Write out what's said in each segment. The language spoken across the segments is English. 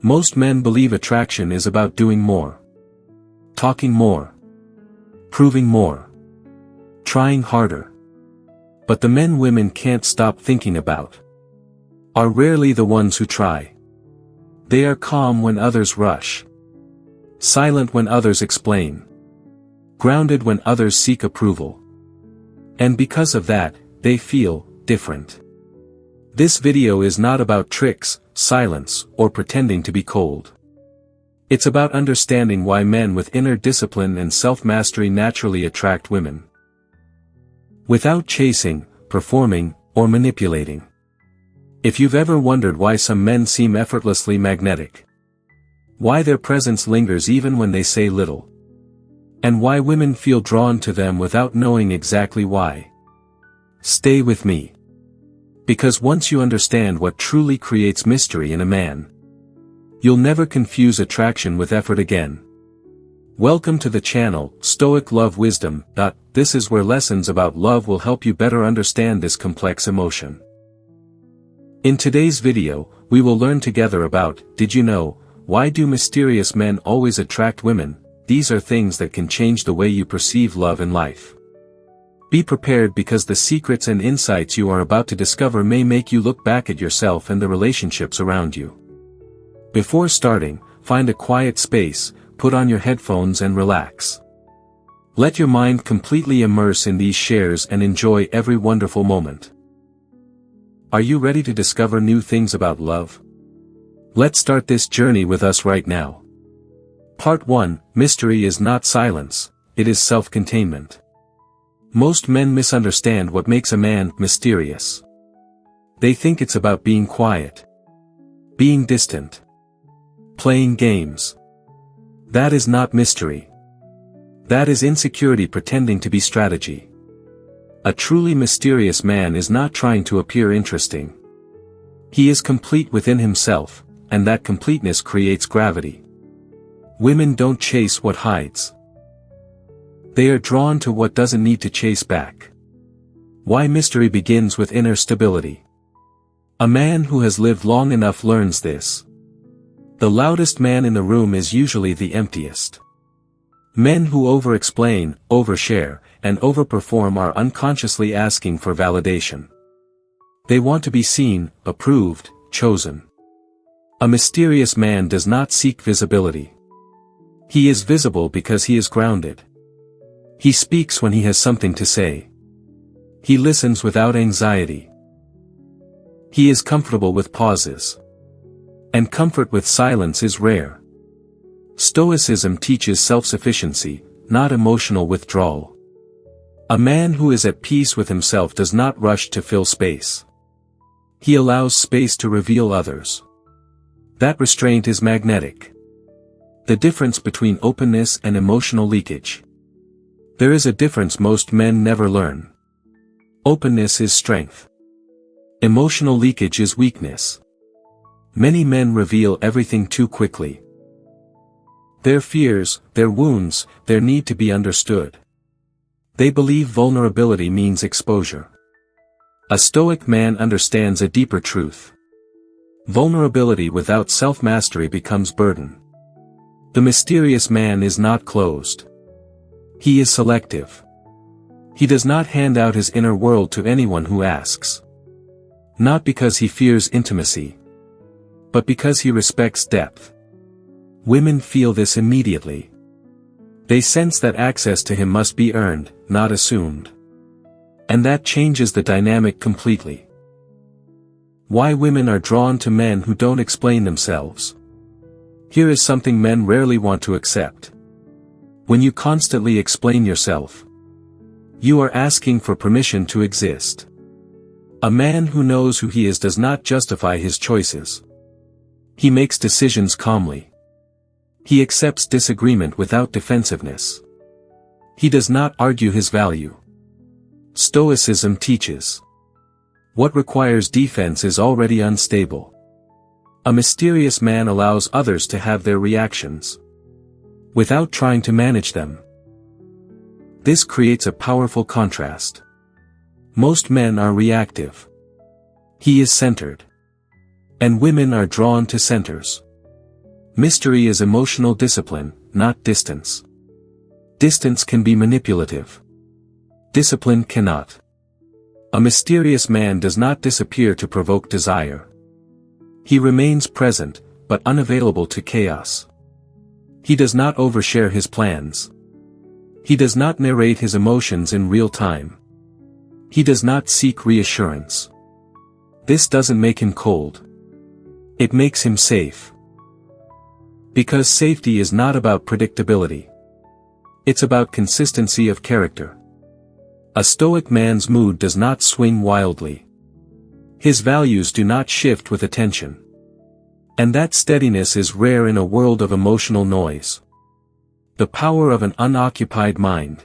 Most men believe attraction is about doing more, talking more, proving more, trying harder. But the men women can't stop thinking about are rarely the ones who try. They are calm when others rush, silent when others explain, grounded when others seek approval. And because of that, they feel different. This video is not about tricks, silence, or pretending to be cold. It's about understanding why men with inner discipline and self-mastery naturally attract women, without chasing, performing, or manipulating. If you've ever wondered why some men seem effortlessly magnetic, why their presence lingers even when they say little, and why women feel drawn to them without knowing exactly why, stay with me. Because once you understand what truly creates mystery in a man, you'll never confuse attraction with effort again. Welcome to the channel, Stoic Love Wisdom. This is where lessons about love will help you better understand this complex emotion. In today's video, we will learn together about, did you know, why do mysterious men always attract women? These are things that can change the way you perceive love and life. Be prepared because the secrets and insights you are about to discover may make you look back at yourself and the relationships around you. Before starting, find a quiet space, put on your headphones and relax. Let your mind completely immerse in these shares and enjoy every wonderful moment. Are you ready to discover new things about love? Let's start this journey with us right now. Part 1, Mystery is not silence, it is self-containment. Most men misunderstand what makes a man mysterious. They think it's about being quiet, being distant, playing games. That is not mystery. That is insecurity pretending to be strategy. A truly mysterious man is not trying to appear interesting. He is complete within himself, and that completeness creates gravity. Women don't chase what hides. They are drawn to what doesn't need to chase back. Why mystery begins with inner stability. A man who has lived long enough learns this. The loudest man in the room is usually the emptiest. Men who over-explain, overshare, and overperform are unconsciously asking for validation. They want to be seen, approved, chosen. A mysterious man does not seek visibility. He is visible because he is grounded. He speaks when he has something to say. He listens without anxiety. He is comfortable with pauses. And comfort with silence is rare. Stoicism teaches self-sufficiency, not emotional withdrawal. A man who is at peace with himself does not rush to fill space. He allows space to reveal others. That restraint is magnetic. The difference between openness and emotional leakage. There is a difference most men never learn. Openness is strength. Emotional leakage is weakness. Many men reveal everything too quickly. Their fears, their wounds, their need to be understood. They believe vulnerability means exposure. A stoic man understands a deeper truth. Vulnerability without self-mastery becomes burden. The mysterious man is not closed. He is selective. He does not hand out his inner world to anyone who asks. Not because he fears intimacy, but because he respects depth. Women feel this immediately. They sense that access to him must be earned, not assumed. And that changes the dynamic completely. Why women are drawn to men who don't explain themselves. Here is something men rarely want to accept. When you constantly explain yourself, you are asking for permission to exist. A man who knows who he is does not justify his choices. He makes decisions calmly. He accepts disagreement without defensiveness. He does not argue his value. Stoicism teaches. What requires defense is already unstable. A mysterious man allows others to have their reactions, without trying to manage them. This creates a powerful contrast. Most men are reactive. He is centered. And women are drawn to centers. Mystery is emotional discipline, not distance. Distance can be manipulative. Discipline cannot. A mysterious man does not disappear to provoke desire. He remains present, but unavailable to chaos. He does not overshare his plans. He does not narrate his emotions in real time. He does not seek reassurance. This doesn't make him cold. It makes him safe. Because safety is not about predictability. It's about consistency of character. A stoic man's mood does not swing wildly. His values do not shift with attention. And that steadiness is rare in a world of emotional noise. The power of an unoccupied mind.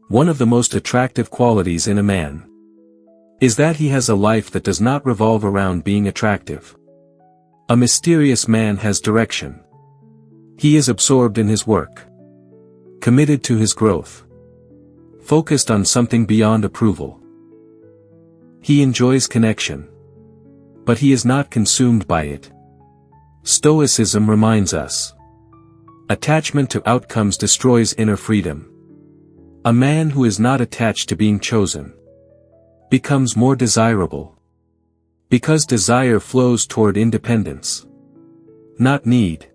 One of the most attractive qualities in a man is that he has a life that does not revolve around being attractive. A mysterious man has direction. He is absorbed in his work, committed to his growth, focused on something beyond approval. He enjoys connection, but he is not consumed by it. Stoicism reminds us, attachment to outcomes destroys inner freedom. A man who is not attached to being chosen becomes more desirable, because desire flows toward independence, not need.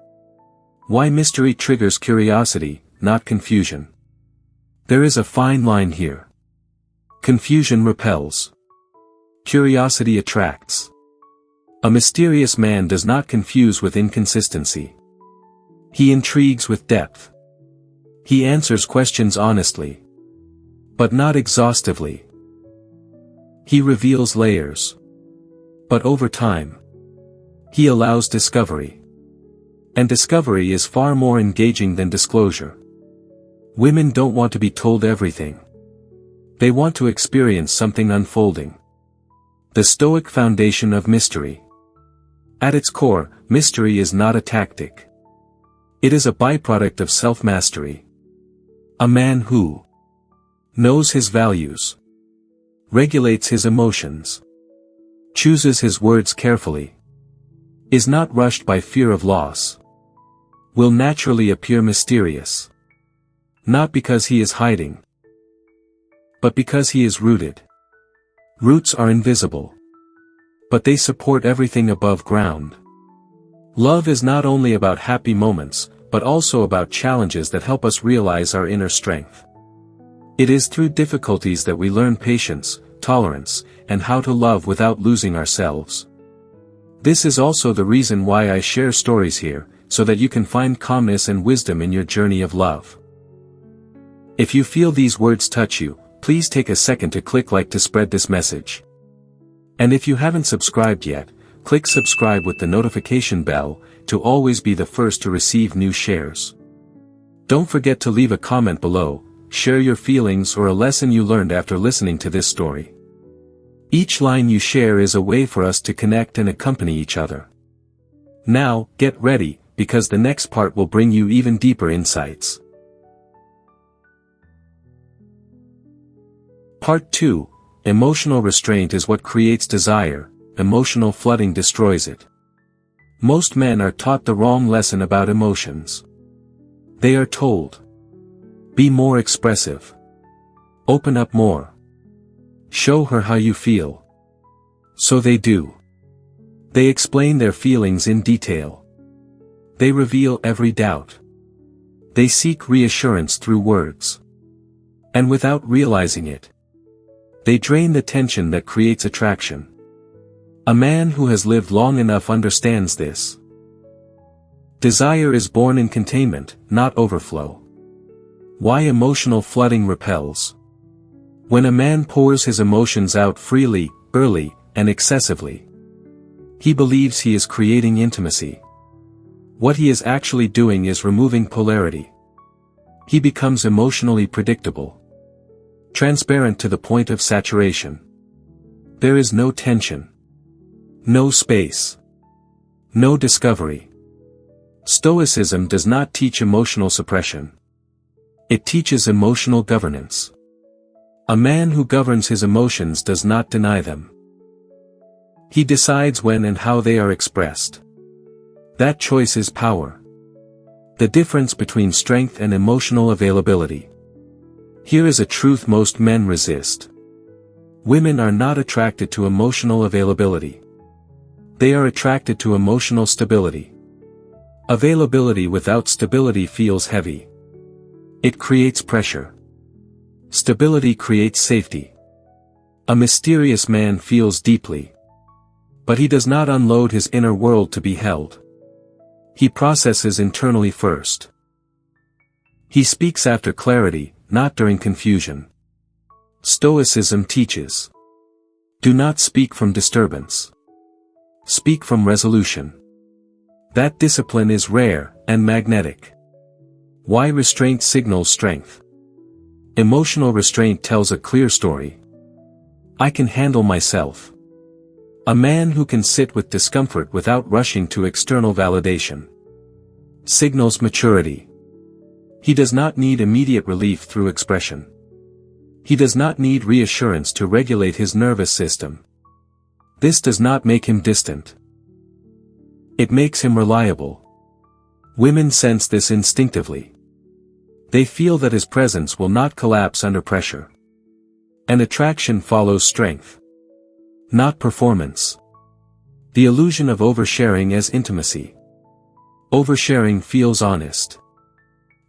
Why mystery triggers curiosity, not confusion. There is a fine line here. Confusion repels. Curiosity attracts. A mysterious man does not confuse with inconsistency. He intrigues with depth. He answers questions honestly, but not exhaustively. He reveals layers, but over time, he allows discovery. And discovery is far more engaging than disclosure. Women don't want to be told everything. They want to experience something unfolding. The Stoic foundation of mystery. At its core, mystery is not a tactic. It is a byproduct of self-mastery. A man who knows his values, regulates his emotions, chooses his words carefully, is not rushed by fear of loss, will naturally appear mysterious. Not because he is hiding, but because he is rooted. Roots are invisible, but they support everything above ground. Love is not only about happy moments, but also about challenges that help us realize our inner strength. It is through difficulties that we learn patience, tolerance, and how to love without losing ourselves. This is also the reason why I share stories here, so that you can find calmness and wisdom in your journey of love. If you feel these words touch you, please take a second to click like to spread this message. And if you haven't subscribed yet, click subscribe with the notification bell, to always be the first to receive new shares. Don't forget to leave a comment below, share your feelings or a lesson you learned after listening to this story. Each line you share is a way for us to connect and accompany each other. Now, get ready, because the next part will bring you even deeper insights. Part 2. Emotional restraint is what creates desire, emotional flooding destroys it. Most men are taught the wrong lesson about emotions. They are told, be more expressive. Open up more. Show her how you feel. So they do. They explain their feelings in detail. They reveal every doubt. They seek reassurance through words. And without realizing it, they drain the tension that creates attraction. A man who has lived long enough understands this. Desire is born in containment, not overflow. Why emotional flooding repels? When a man pours his emotions out freely, early, and excessively, he believes he is creating intimacy. What he is actually doing is removing polarity. He becomes emotionally predictable, transparent to the point of saturation. There is no tension, no space, no discovery. Stoicism does not teach emotional suppression. It teaches emotional governance. A man who governs his emotions does not deny them. He decides when and how they are expressed. That choice is power. The difference between strength and emotional availability. Here is a truth most men resist. Women are not attracted to emotional availability. They are attracted to emotional stability. Availability without stability feels heavy. It creates pressure. Stability creates safety. A mysterious man feels deeply. But he does not unload his inner world to be held. He processes internally first. He speaks after clarity, not during confusion. Stoicism teaches. Do not speak from disturbance. Speak from resolution. That discipline is rare and magnetic. Why restraint signals strength? Emotional restraint tells a clear story. I can handle myself. A man who can sit with discomfort without rushing to external validation signals maturity. He does not need immediate relief through expression. He does not need reassurance to regulate his nervous system. This does not make him distant. It makes him reliable. Women sense this instinctively. They feel that his presence will not collapse under pressure. And attraction follows strength, not performance. The illusion of oversharing as intimacy. Oversharing feels honest.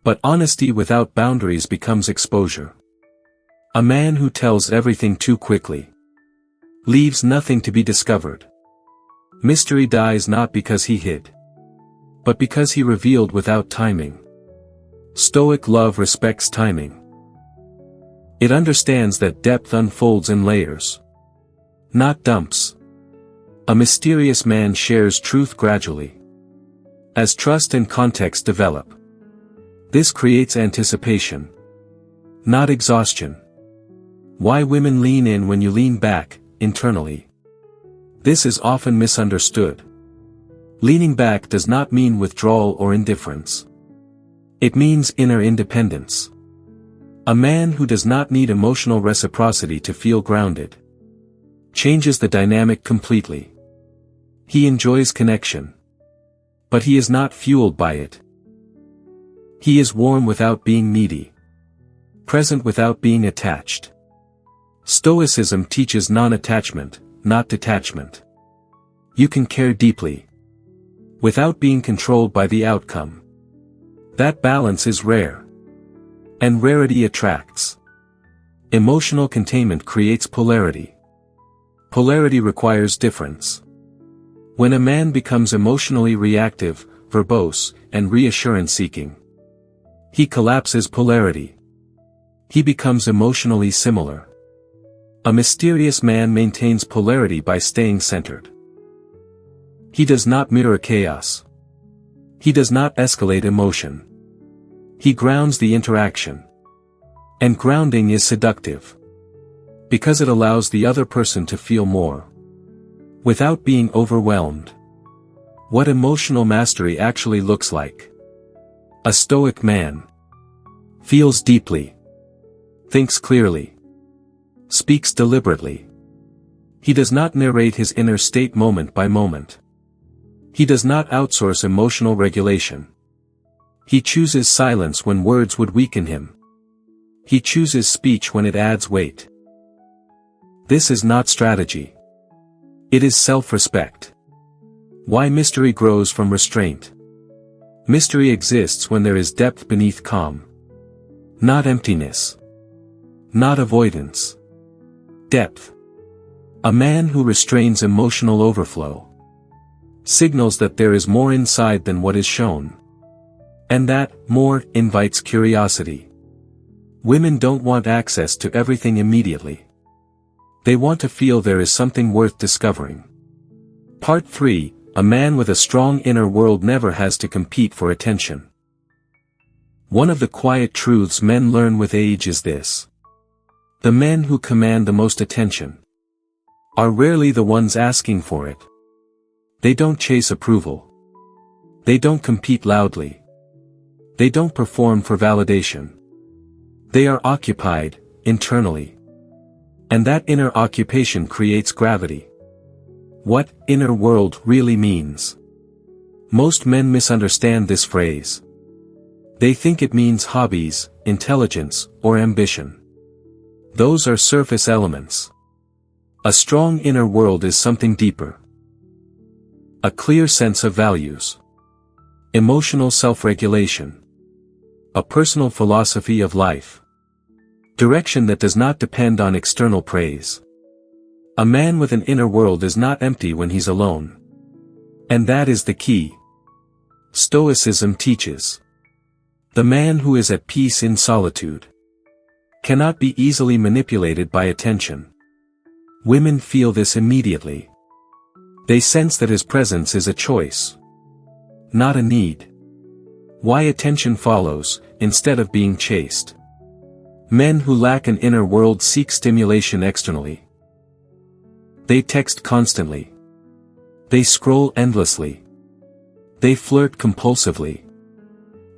But honesty without boundaries becomes exposure. A man who tells everything too quickly leaves nothing to be discovered. Mystery dies not because he hid, but because he revealed without timing. Stoic love respects timing. It understands that depth unfolds in layers, not dumps. A mysterious man shares truth gradually, as trust and context develop. This creates anticipation, not exhaustion. Why women lean in when you lean back, internally. This is often misunderstood. Leaning back does not mean withdrawal or indifference. It means inner independence. A man who does not need emotional reciprocity to feel grounded changes the dynamic completely. He enjoys connection, but he is not fueled by it. He is warm without being needy, present without being attached. Stoicism teaches non-attachment, not detachment. You can care deeply, without being controlled by the outcome. That balance is rare. And rarity attracts. Emotional containment creates polarity. Polarity requires difference. When a man becomes emotionally reactive, verbose, and reassurance-seeking, he collapses polarity. He becomes emotionally similar. A mysterious man maintains polarity by staying centered. He does not mirror chaos. He does not escalate emotion. He grounds the interaction. And grounding is seductive, because it allows the other person to feel more, without being overwhelmed. What emotional mastery actually looks like. A stoic man feels deeply, thinks clearly, speaks deliberately. He does not narrate his inner state moment by moment. He does not outsource emotional regulation. He chooses silence when words would weaken him. He chooses speech when it adds weight. This is not strategy. It is self-respect. Why mystery grows from restraint. Mystery exists when there is depth beneath calm. Not emptiness. Not avoidance. Depth. A man who restrains emotional overflow signals that there is more inside than what is shown. And that more invites curiosity. Women don't want access to everything immediately. They want to feel there is something worth discovering. Part 3, a man with a strong inner world never has to compete for attention. One of the quiet truths men learn with age is this. The men who command the most attention are rarely the ones asking for it. They don't chase approval. They don't compete loudly. They don't perform for validation. They are occupied, internally. And that inner occupation creates gravity. What inner world really means. Most men misunderstand this phrase. They think it means hobbies, intelligence, or ambition. Those are surface elements. A strong inner world is something deeper. A clear sense of values. Emotional self-regulation. A personal philosophy of life. Direction that does not depend on external praise. A man with an inner world is not empty when he's alone. And that is the key. Stoicism teaches. The man who is at peace in solitude cannot be easily manipulated by attention. Women feel this immediately. They sense that his presence is a choice, not a need. Why attention follows, instead of being chased. Men who lack an inner world seek stimulation externally. They text constantly. They scroll endlessly. They flirt compulsively.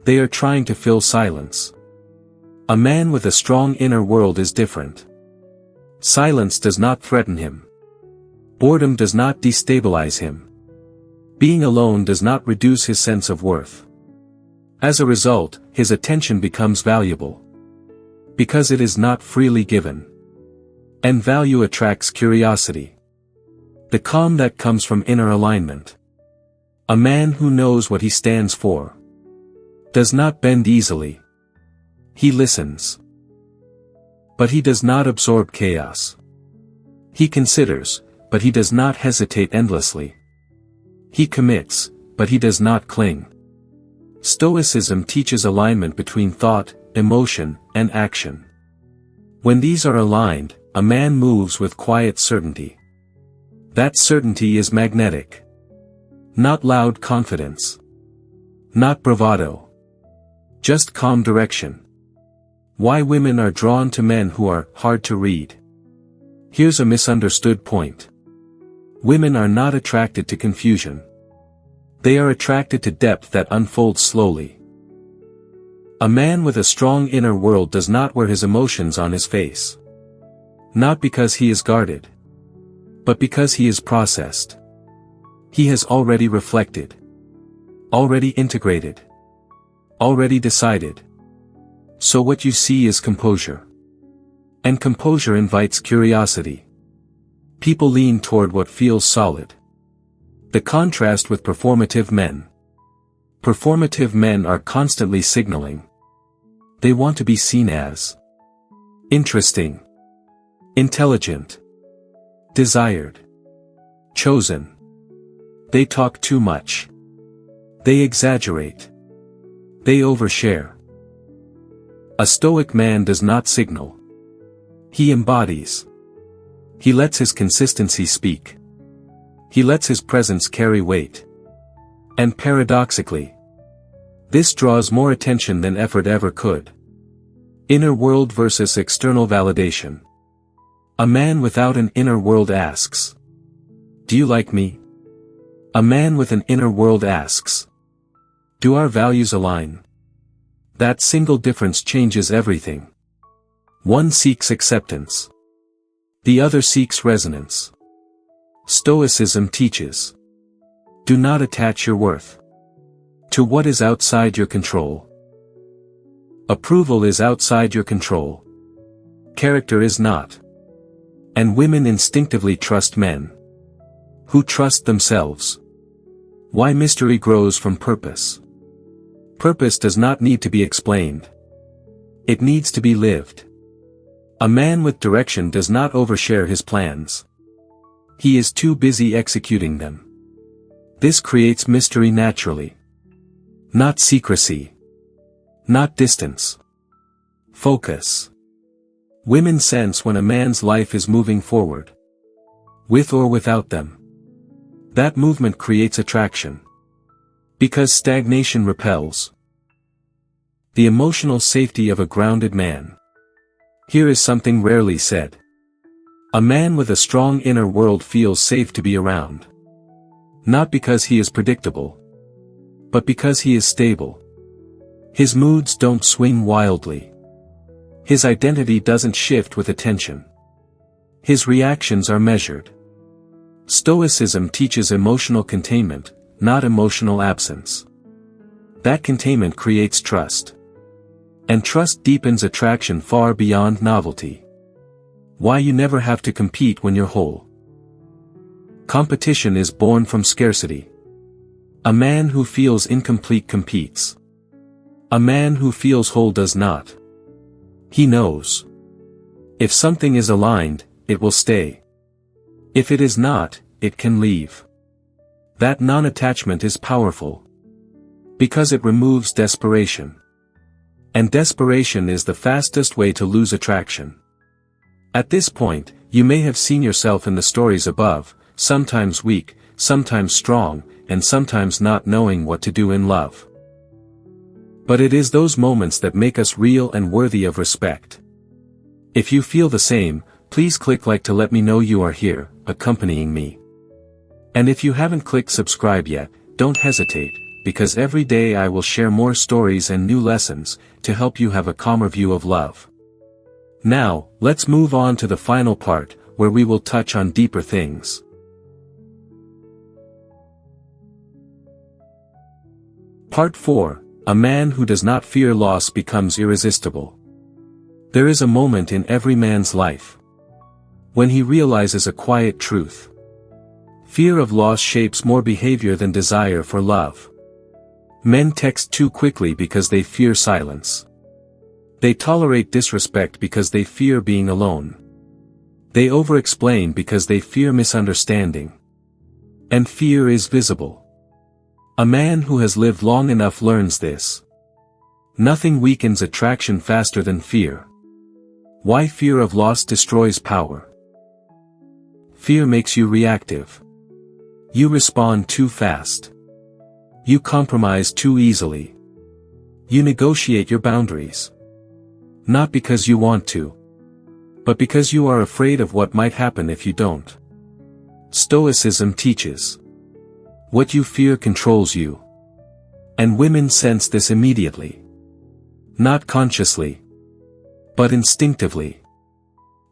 They are trying to fill silence. A man with a strong inner world is different. Silence does not threaten him. Boredom does not destabilize him. Being alone does not reduce his sense of worth. As a result, his attention becomes valuable. Because it is not freely given. And value attracts curiosity. The calm that comes from inner alignment. A man who knows what he stands for does not bend easily. He listens. But he does not absorb chaos. He considers, but he does not hesitate endlessly. He commits, but he does not cling. Stoicism teaches alignment between thought, emotion, and action. When these are aligned, a man moves with quiet certainty. That certainty is magnetic. Not loud confidence. Not bravado. Just calm direction. Why women are drawn to men who are hard to read. Here's a misunderstood point. Women are not attracted to confusion. They are attracted to depth that unfolds slowly. A man with a strong inner world does not wear his emotions on his face. Not because he is guarded. But because he is processed. He has already reflected. Already integrated. Already decided. So what you see is composure. And composure invites curiosity. People lean toward what feels solid. The contrast with performative men. Performative men are constantly signaling. They want to be seen as interesting, intelligent, desired, chosen. They talk too much. They exaggerate. They overshare. A Stoic man does not signal. He embodies. He lets his consistency speak. He lets his presence carry weight. And paradoxically, this draws more attention than effort ever could. Inner world versus external validation. A man without an inner world asks, "Do you like me?" A man with an inner world asks, "Do our values align?" That single difference changes everything. One seeks acceptance. The other seeks resonance. Stoicism teaches. Do not attach your worth to what is outside your control. Approval is outside your control. Character is not. And women instinctively trust men who trust themselves. Why mystery grows from purpose. Purpose does not need to be explained. It needs to be lived. A man with direction does not overshare his plans. He is too busy executing them. This creates mystery naturally. Not secrecy. Not distance. Focus. Women sense when a man's life is moving forward. With or without them. That movement creates attraction. Because stagnation repels. The emotional safety of a grounded man. Here is something rarely said. A man with a strong inner world feels safe to be around. Not because he is predictable. But because he is stable. His moods don't swing wildly. His identity doesn't shift with attention. His reactions are measured. Stoicism teaches emotional containment, not emotional absence. That containment creates trust. And trust deepens attraction far beyond novelty. Why you never have to compete when you're whole. Competition is born from scarcity. A man who feels incomplete competes. A man who feels whole does not. He knows. If something is aligned, it will stay. If it is not, it can leave. That non-attachment is powerful. Because it removes desperation. And desperation is the fastest way to lose attraction. At this point, you may have seen yourself in the stories above, sometimes weak, sometimes strong, and sometimes not knowing what to do in love. But it is those moments that make us real and worthy of respect. If you feel the same, please click like to let me know you are here, accompanying me. And if you haven't clicked subscribe yet, don't hesitate, because every day I will share more stories and new lessons, to help you have a calmer view of love. Now, let's move on to the final part, where we will touch on deeper things. Part 4. A man who does not fear loss becomes irresistible. There is a moment in every man's life when he realizes a quiet truth. Fear of loss shapes more behavior than desire for love. Men text too quickly because they fear silence. They tolerate disrespect because they fear being alone. They over-explain because they fear misunderstanding. And fear is visible. A man who has lived long enough learns this. Nothing weakens attraction faster than fear. Why fear of loss destroys power? Fear makes you reactive. You respond too fast. You compromise too easily. You negotiate your boundaries. Not because you want to, but because you are afraid of what might happen if you don't. Stoicism teaches. What you fear controls you. And women sense this immediately. Not consciously, but instinctively.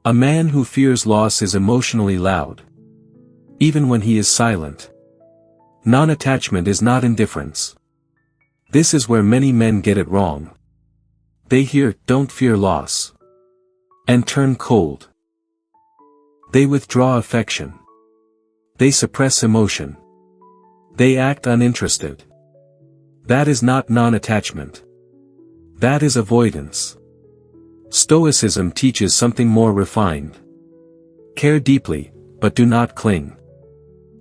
A man who fears loss is emotionally loud. Even when he is silent. Non-attachment is not indifference. This is where many men get it wrong. They hear, "Don't fear loss," and turn cold. They withdraw affection. They suppress emotion. They act uninterested. That is not non-attachment. That is avoidance. Stoicism teaches something more refined. Care deeply, but do not cling.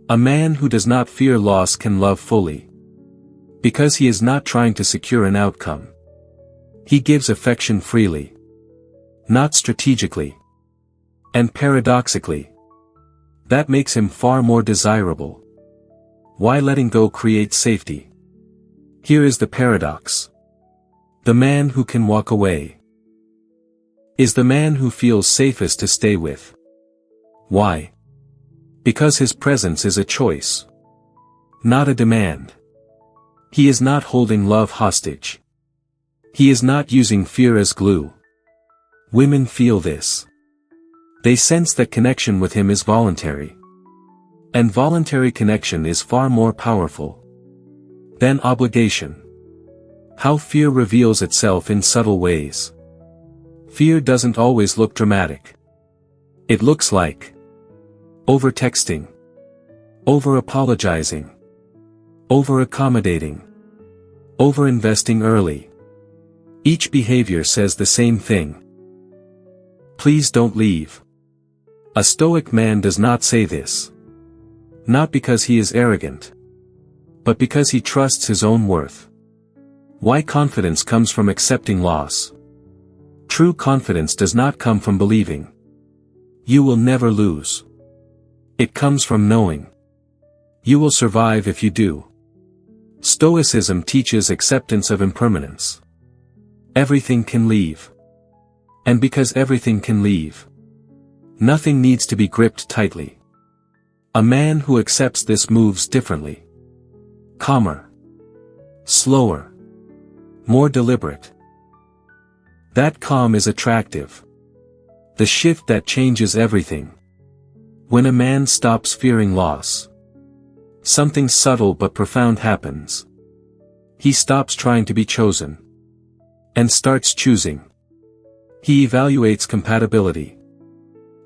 A man who does not fear loss can love fully. Because he is not trying to secure an outcome. He gives affection freely. Not strategically. And paradoxically. That makes him far more desirable. Why letting go creates safety? Here is the paradox. The man who can walk away is the man who feels safest to stay with. Why? Because his presence is a choice. Not a demand. He is not holding love hostage. He is not using fear as glue. Women feel this. They sense that connection with him is voluntary. And voluntary connection is far more powerful than obligation. How fear reveals itself in subtle ways. Fear doesn't always look dramatic. It looks like over-texting, over-apologizing, over-accommodating, over-investing early. Each behavior says the same thing. Please don't leave. A stoic man does not say this. Not because he is arrogant, but because he trusts his own worth. Why confidence comes from accepting loss. True confidence does not come from believing you will never lose. It comes from knowing you will survive if you do. Stoicism teaches acceptance of impermanence. Everything can leave. And because everything can leave, nothing needs to be gripped tightly. A man who accepts this moves differently. Calmer. Slower. More deliberate. That calm is attractive. The shift that changes everything. When a man stops fearing loss, Something subtle but profound happens. He stops trying to be chosen. And starts choosing. He evaluates compatibility.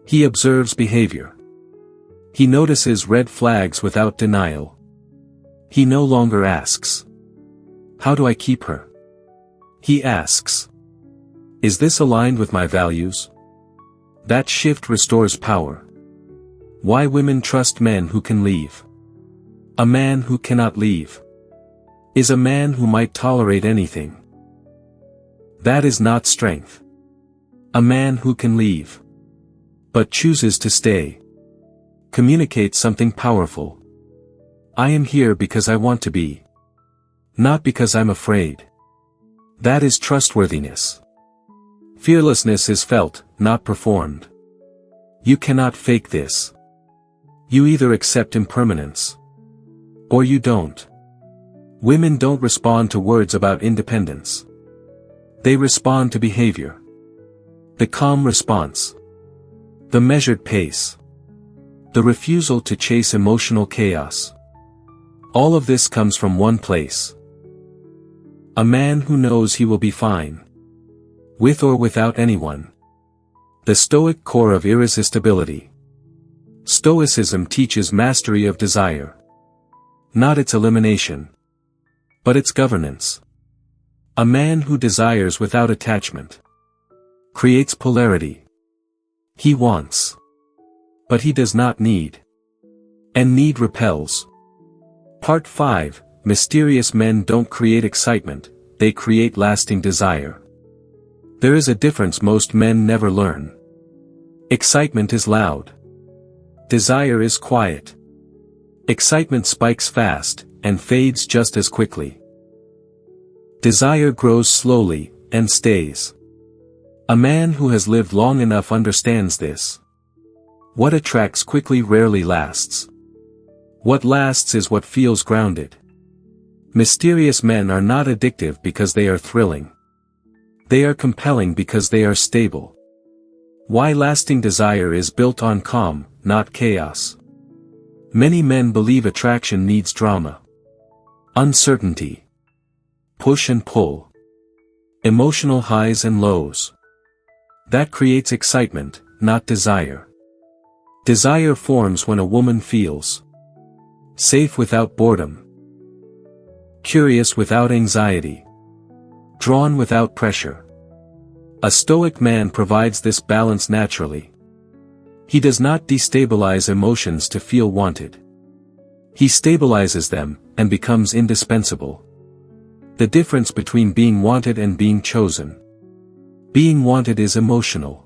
He observes behavior. He notices red flags without denial. He no longer asks, "How do I keep her?" He asks, "Is this aligned with my values?" That shift restores power. Why women trust men who can leave. A man who cannot leave is a man who might tolerate anything. That is not strength. A man who can leave, but chooses to stay, communicates something powerful. I am here because I want to be, not because I'm afraid. That is trustworthiness. Fearlessness is felt, not performed. You cannot fake this. You either accept impermanence, or you don't. Women don't respond to words about independence. They respond to behavior. The calm response. The measured pace. The refusal to chase emotional chaos. All of this comes from one place. A man who knows he will be fine. With or without anyone. The Stoic core of irresistibility. Stoicism teaches mastery of desire. Not its elimination, but its governance. A man who desires without attachment creates polarity. He wants, but he does not need. And need repels. Part 5. Mysterious men don't create excitement, they create lasting desire. There is a difference most men never learn. Excitement is loud. Desire is quiet. Excitement spikes fast, and fades just as quickly. Desire grows slowly, and stays. A man who has lived long enough understands this. What attracts quickly rarely lasts. What lasts is what feels grounded. Mysterious men are not addictive because they are thrilling. They are compelling because they are stable. Why lasting desire is built on calm, not chaos. Many men believe attraction needs drama. Uncertainty. Push and pull. Emotional highs and lows. That creates excitement, not desire. Desire forms when a woman feels safe without boredom, curious without anxiety, drawn without pressure. A Stoic man provides this balance naturally. He does not destabilize emotions to feel wanted. He stabilizes them, and becomes indispensable. The difference between being wanted and being chosen. Being wanted is emotional.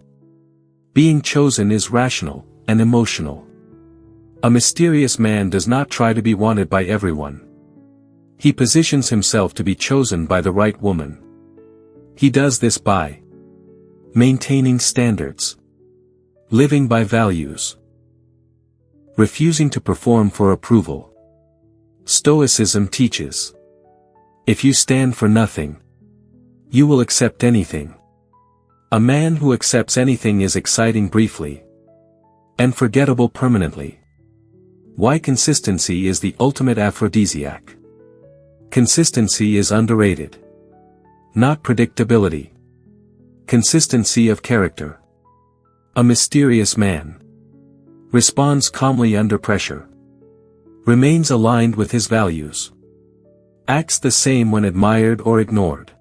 Being chosen is rational, and emotional. A mysterious man does not try to be wanted by everyone. He positions himself to be chosen by the right woman. He does this by maintaining standards, living by values, refusing to perform for approval. Stoicism teaches, if you stand for nothing, you will accept anything. A man who accepts anything is exciting briefly, and forgettable permanently. Why consistency is the ultimate aphrodisiac. Consistency is underrated. Not predictability. Consistency of character. A mysterious man responds calmly under pressure. Remains aligned with his values. Acts the same when admired or ignored.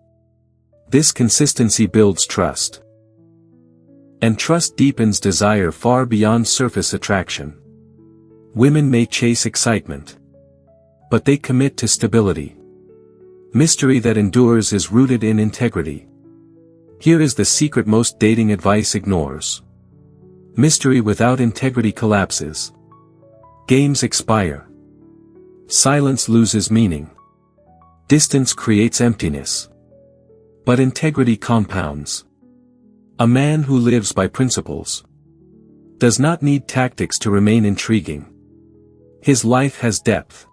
This consistency builds trust. And trust deepens desire far beyond surface attraction. Women may chase excitement, but they commit to stability. Mystery that endures is rooted in integrity. Here is the secret most dating advice ignores. Mystery without integrity collapses. Games expire. Silence loses meaning. Distance creates emptiness. But integrity compounds. A man who lives by principles does not need tactics to remain intriguing. His life has depth.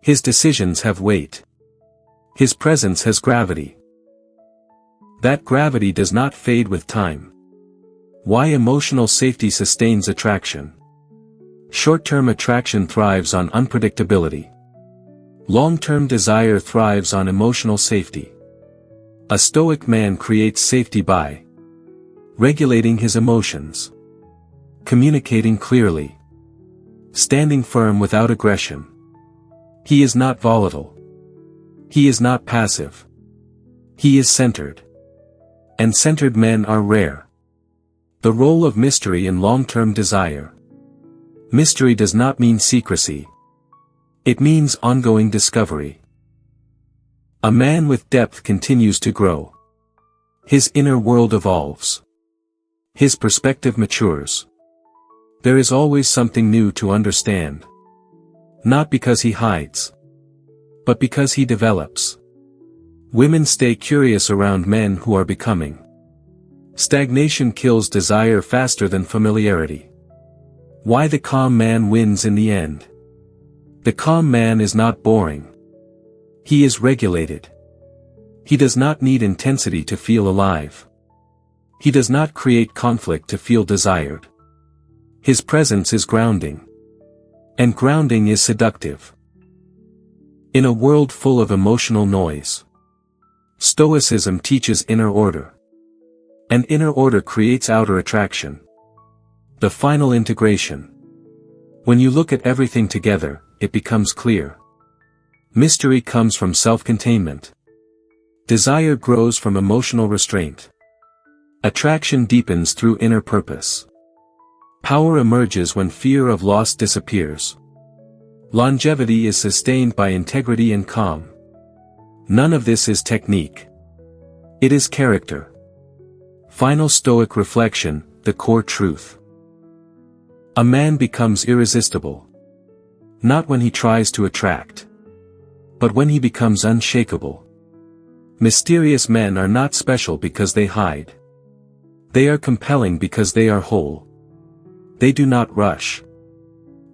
His decisions have weight. His presence has gravity. That gravity does not fade with time. Why emotional safety sustains attraction. Short-term attraction thrives on unpredictability. Long-term desire thrives on emotional safety. A Stoic man creates safety by regulating his emotions, communicating clearly, standing firm without aggression. He is not volatile. He is not passive. He is centered. And centered men are rare. The role of mystery in long-term desire. Mystery does not mean secrecy. It means ongoing discovery. A man with depth continues to grow. His inner world evolves. His perspective matures. There is always something new to understand. Not because he hides, but because he develops. Women stay curious around men who are becoming. Stagnation kills desire faster than familiarity. Why the calm man wins in the end. The calm man is not boring. He is regulated. He does not need intensity to feel alive. He does not create conflict to feel desired. His presence is grounding. And grounding is seductive. In a world full of emotional noise, Stoicism teaches inner order. And inner order creates outer attraction. The final integration. When you look at everything together, it becomes clear. Mystery comes from self-containment. Desire grows from emotional restraint. Attraction deepens through inner purpose. Power emerges when fear of loss disappears. Longevity is sustained by integrity and calm. None of this is technique. It is character. Final Stoic reflection, the core truth. A man becomes irresistible. Not when he tries to attract, but when he becomes unshakable. Mysterious men are not special because they hide. They are compelling because they are whole. They do not rush.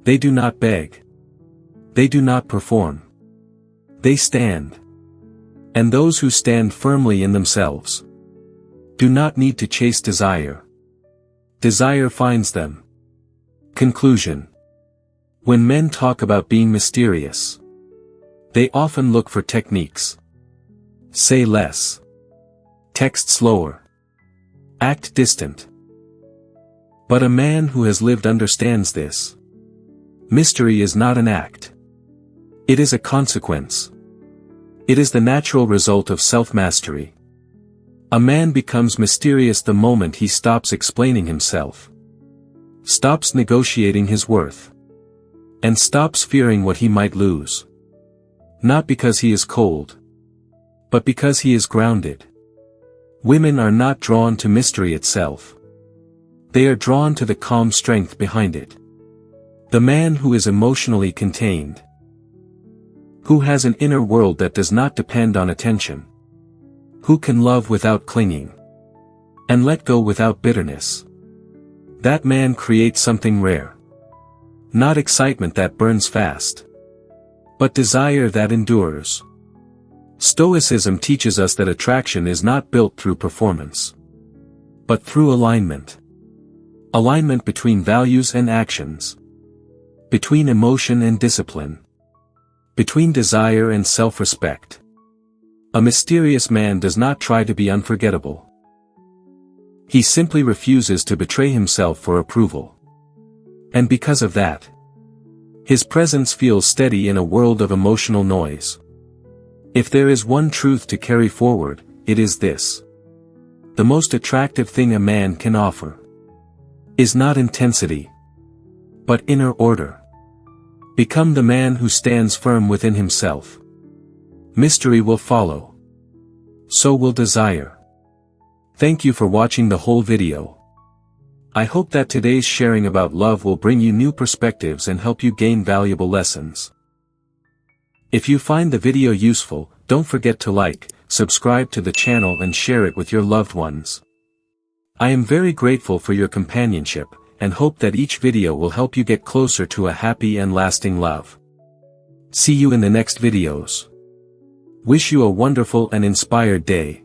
They do not beg. They do not perform. They stand. And those who stand firmly in themselves do not need to chase desire. Desire finds them. Conclusion. When men talk about being mysterious, they often look for techniques. Say less. Text slower. Act distant. But a man who has lived understands this. Mystery is not an act. It is a consequence. It is the natural result of self-mastery. A man becomes mysterious the moment he stops explaining himself, stops negotiating his worth, and stops fearing what he might lose. Not because he is cold, but because he is grounded. Women are not drawn to mystery itself. They are drawn to the calm strength behind it. The man who is emotionally contained, who has an inner world that does not depend on attention, who can love without clinging, and let go without bitterness. That man creates something rare. Not excitement that burns fast, but desire that endures. Stoicism teaches us that attraction is not built through performance, but through alignment. Alignment between values and actions. Between emotion and discipline. Between desire and self-respect. A mysterious man does not try to be unforgettable. He simply refuses to betray himself for approval. And because of that, his presence feels steady in a world of emotional noise. If there is one truth to carry forward, it is this. The most attractive thing a man can offer is not intensity, but inner order. Become the man who stands firm within himself. Mystery will follow. So will desire. Thank you for watching the whole video. I hope that today's sharing about love will bring you new perspectives and help you gain valuable lessons. If you find the video useful, don't forget to like, subscribe to the channel and share it with your loved ones. I am very grateful for your companionship, and hope that each video will help you get closer to a happy and lasting love. See you in the next videos. Wish you a wonderful and inspired day.